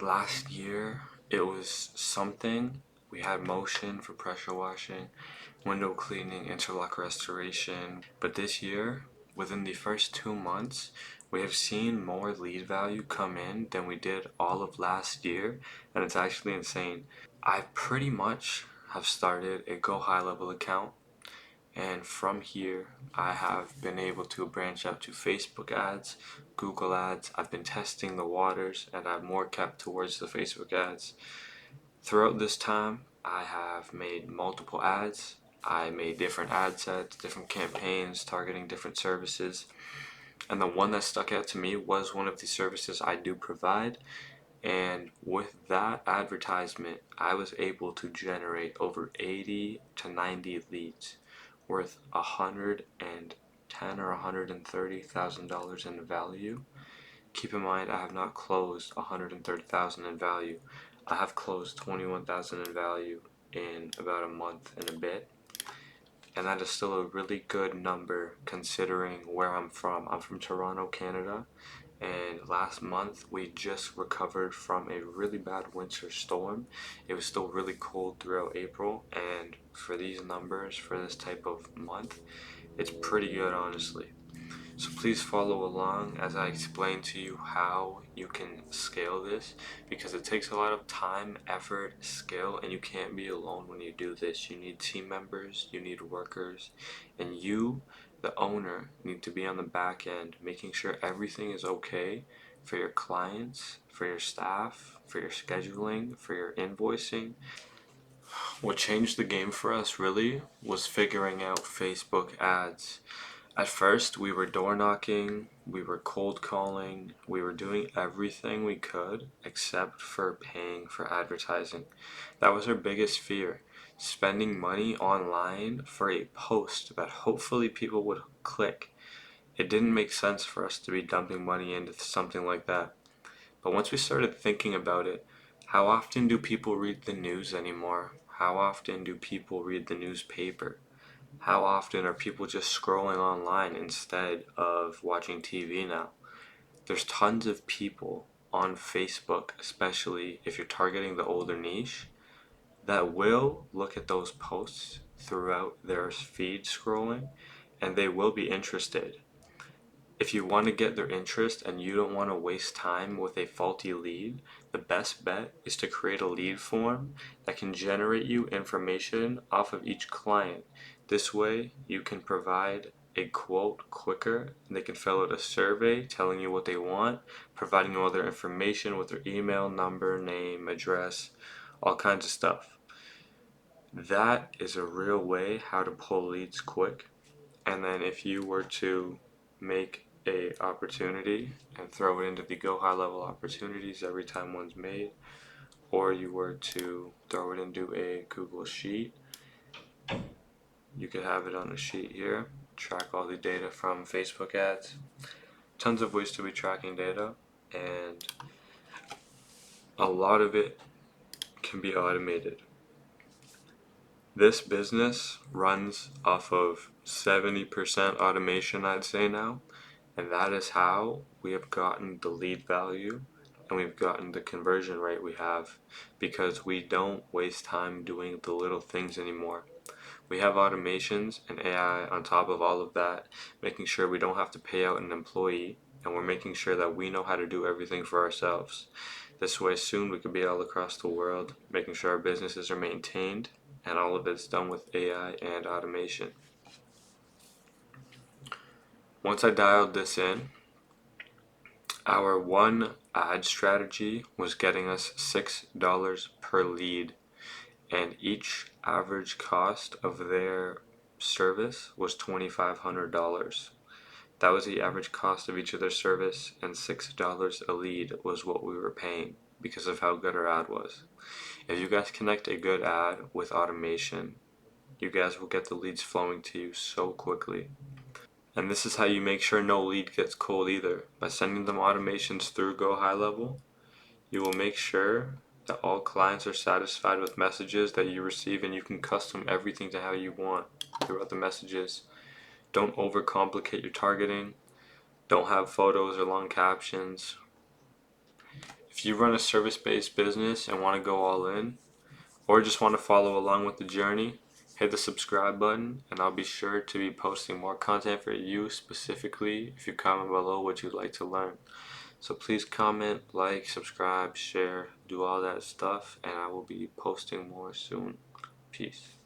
Last year, it was something. We had motion for pressure washing, window cleaning, interlock restoration. But this year, within the first 2 months, we have seen more lead value come in than we did all of last year, and it's actually insane. I pretty much have started a Go High Level account, and from here, I have been able to branch out to Facebook ads, Google ads. I've been testing the waters, and I've more kept towards the Facebook ads. Throughout this time, I have made multiple ads. I made different ad sets, different campaigns targeting different services. And the one that stuck out to me was one of the services I do provide. And with that advertisement, I was able to generate over 80 to 90 leads worth $110 or $130,000 in value. Keep in mind, I have not closed $130,000 in value. I have closed $21,000 in value in about a month and a bit, and that is still a really good number considering where I'm from. I'm from Toronto, Canada, and last month we just recovered from a really bad winter storm. It was still really cold throughout April, and for these numbers for this type of month, it's pretty good, honestly. So please follow along as I explain to you how you can scale this, because it takes a lot of time, effort, skill, and you can't be alone when you do this. You need team members, you need workers, and you, the owner, need to be on the back end making sure everything is okay for your clients, for your staff, for your scheduling, for your invoicing. What changed the game for us really was figuring out Facebook ads. At first, we were door knocking, we were cold calling, we were doing everything we could except for paying for advertising. That was our biggest fear, spending money online for a post that hopefully people would click. It didn't make sense for us to be dumping money into something like that. But once we started thinking about it, how often do people read the news anymore? How often do people read the newspaper? How often are people just scrolling online instead of watching TV now? There's tons of people on Facebook, especially if you're targeting the older niche, that will look at those posts throughout their feed scrolling, and they will be interested. If you want to get their interest and you don't want to waste time with a faulty lead, the best bet is to create a lead form that can generate you information off of each client. This way, you can provide a quote quicker, and they can fill out a survey telling you what they want, providing you all their information with their email, number, name, address, all kinds of stuff. That is a real way how to pull leads quick. And then if you were to make a opportunity and throw it into the Go High Level opportunities every time one's made, or you were to throw it into a Google Sheet, you could have it on a sheet here, track all the data from Facebook ads. Tons of ways to be tracking data, and a lot of it can be automated. This business runs off of 70% automation, I'd say now, and that is how we have gotten the lead value and we've gotten the conversion rate we have, because we don't waste time doing the little things anymore. We have automations and AI on top of all of that, making sure we don't have to pay out an employee, and we're making sure that we know how to do everything for ourselves. This way, soon we could be all across the world, making sure our businesses are maintained, and all of it's done with AI and automation. Once I dialed this in, our one ad strategy was getting us $6 per lead, and each average cost of their service was $2,500. That was the average cost of each of their service, and $6 a lead was what we were paying because of how good our ad was. If you guys connect a good ad with automation, you guys will get the leads flowing to you so quickly. And this is how you make sure no lead gets cold either. By sending them automations through Go High Level, you will make sure that all clients are satisfied with messages that you receive, and you can custom everything to how you want throughout the messages. Don't overcomplicate your targeting. Don't have photos or long captions. If you run a service-based business and want to go all in, or just want to follow along with the journey, hit the subscribe button and I'll be sure to be posting more content for you specifically if you comment below what you'd like to learn. So please comment, like, subscribe, share, do all that stuff, and I will be posting more soon. Peace.